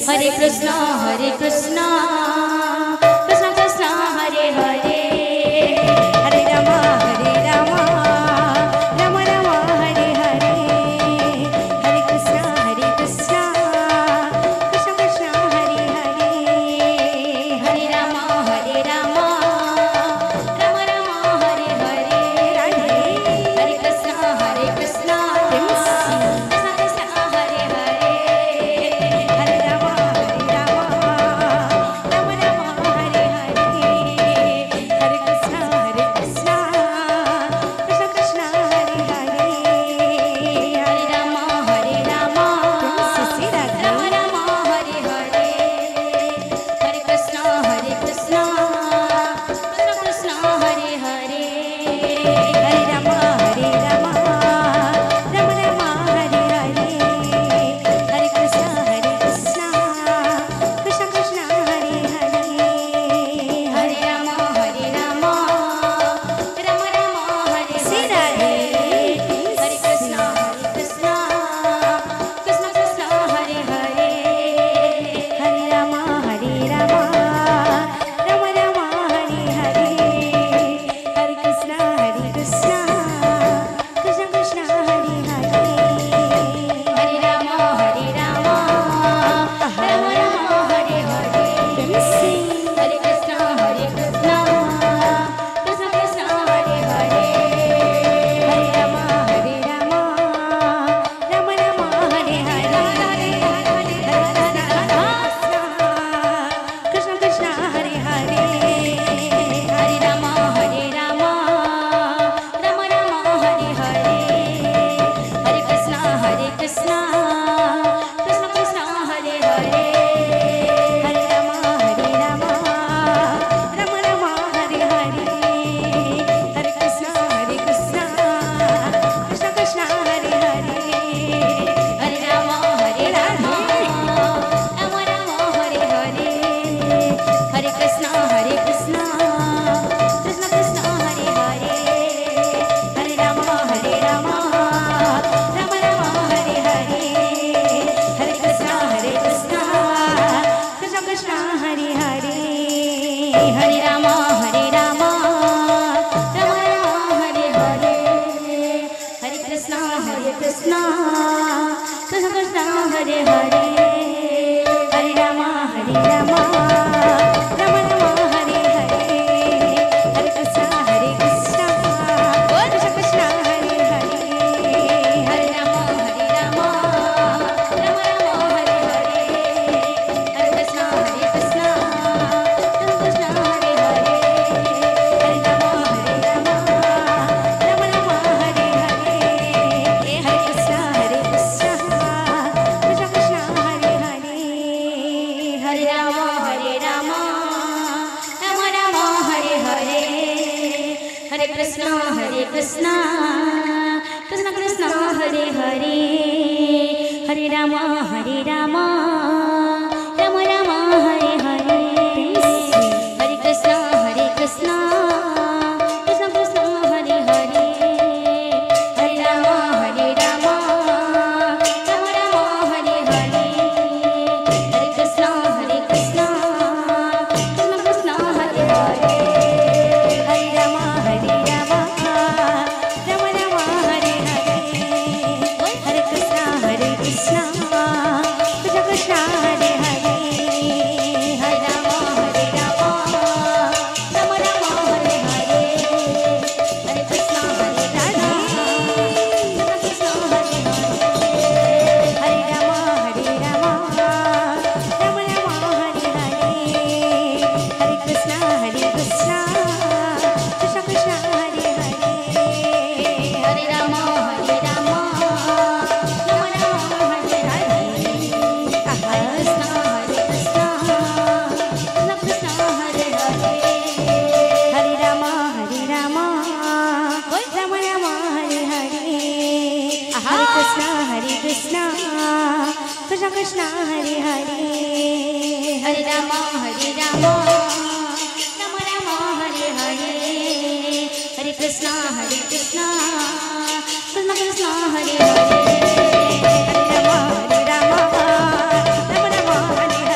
हरे कृष्ण कृष्ण कृष्ण हरे हरे हरे राम राम राम हरे हरे हरे कृष्ण कृष्ण कृष्ण कृष्ण हरे हरे हरे राम राम राम हरे हरे हरे कृष्ण कृष्ण कृष्ण हरे हरे हरे राम राम राम हरे हरे हरे कृष्ण कृष्ण कृष्ण कृष्ण हरे हरे हरे राम राम तुलसी राधा राम राम हरे हरे हरे कृष्ण कृष्ण कृष्ण हरे हरे हरे राम राम राम हरे हरे हरे कृष्ण कृष्ण कृष्ण कृष्ण हरे हरे हरे राम राम राम हरे सीधा हरे हरे कृष्ण कृष्ण कृष्ण हरे हरे हरे राम राम राम हरे हरे हरे कृष्ण कृष्ण कृष्ण कृष्ण हरे हरे हरे राम राम राम हरे हरे तुलसी हरे कृष्ण कृष्ण कृष्ण हरे हरे हरे राम राम राम हरे हरे कृष्ण कृष्ण हरे हरे हरे राम राम राम हरे हरे हरे कृष्ण कृष्ण कृष्ण हरे हरे हरे राम राम राम हरे हरे हरे कृष्ण कृष्ण कृष्ण हरे हरे हरे राम राम राम हरे हरे हरे कृष्ण कृष्ण कृष्ण हरे हरे हरे राम राम राम हरे हरे हरे कृष्ण कृष्ण कृष्ण हरे हरे हरे राम राम हरे हरे हरे कृष्ण कृष्ण कृष्ण हरे हरे हरे राम राम हरे हरे हरे कृष्ण कृष्ण कृष्ण हरे हरे हरे राम राम हरे हरे हरे कृष्ण कृष्ण हरे हरे हरे राम राम हरे हरे हरे कृष्ण कृष्ण कृष्ण हरे हरे हरे राम राम हरे हरे हरे कृष्ण कृष्ण कृष्ण हरे हरे हरे राम राम राम हरे हरे हरे कृष्ण कृष्ण कृष्ण हरे हरे हरे राम राम हरे हरे हरे कृष्ण कृष्ण हरे हरे हरे राम राम हरे हरे हरे कृष्ण कृष्ण कृष्ण हरे हरे हरे राम राम हरे हरे हरे कृष्ण कृष्ण हरे हरे हरे राम राम हरे हरे हरे कृष्ण कृष्ण कृष्ण हरे हरे हरे राम राम हरे हरे हरे कृष्ण कृष्ण हरे हरे हरे राम राम हरे हरे हरे कृष्ण कृष्ण कृष्ण हरे हरे हरे राम राम हरे हरे हरे कृष्ण कृष्ण कृष्ण हरे हरे हरे राम राम हरे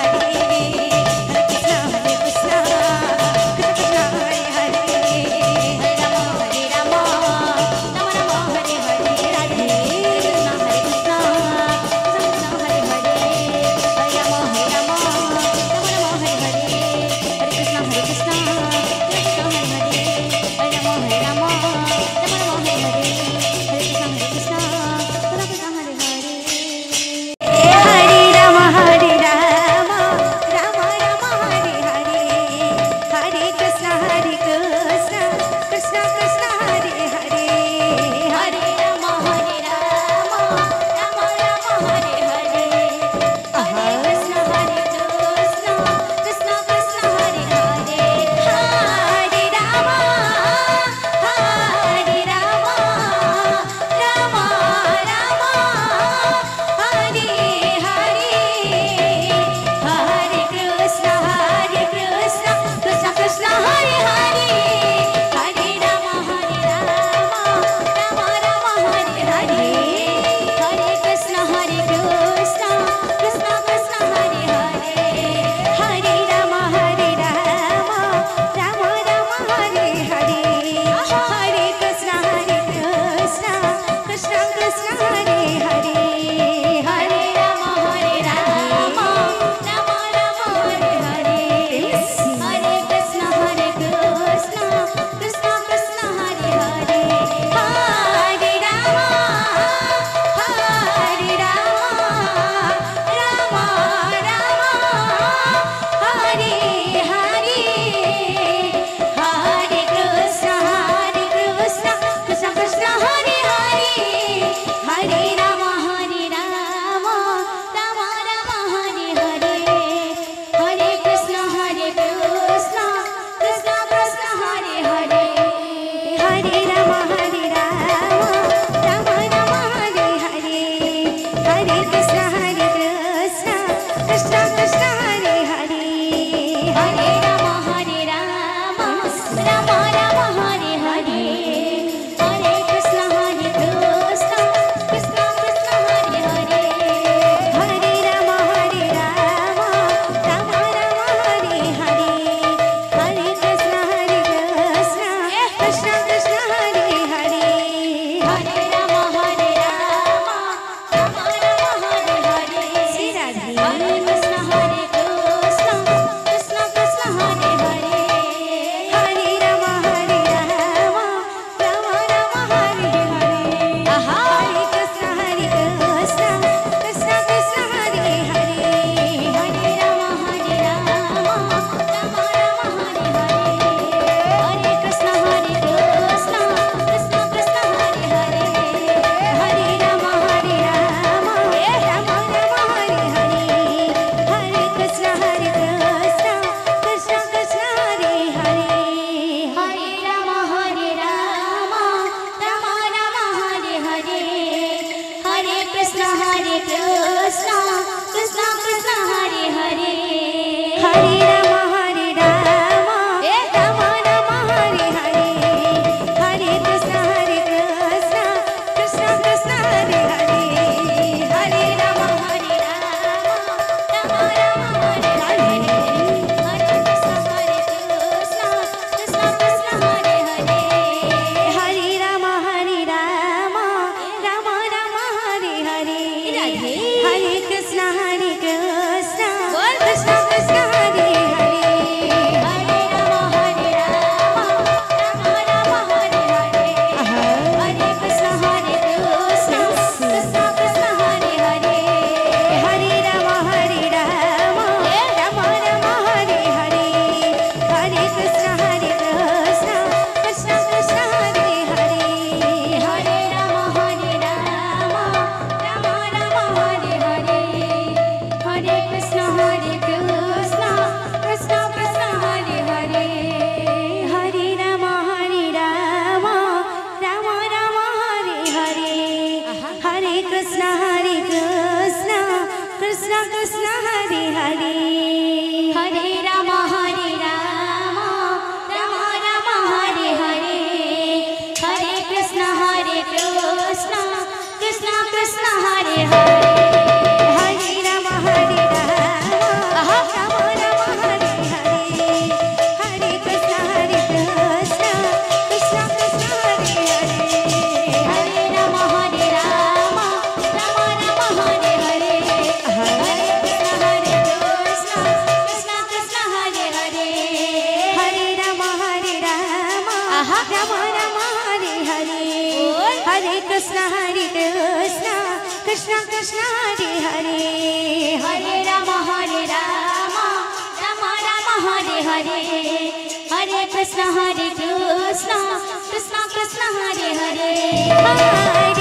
कृष्ण हरे हरे हरे राम राम राम राम हरे हरे हरे कृष्ण कृष्ण कृष्ण हरे हरे हरे राम राम राम राम हरे हरे हरे कृष्ण कृष्ण कृष्ण कृष्ण हरे हरे हरे राम राम राम राम हरे हरे हरे कृष्ण कृष्ण कृष्ण हरे हरे हरे राम राम राम राम हरे हरे हरे कृष्ण कृष्ण कृष्ण हरे हरे हरे राम राम राम राम हरे हरे हरे कृष्ण कृष्ण कृष्ण कृष्ण हरे हरे हरे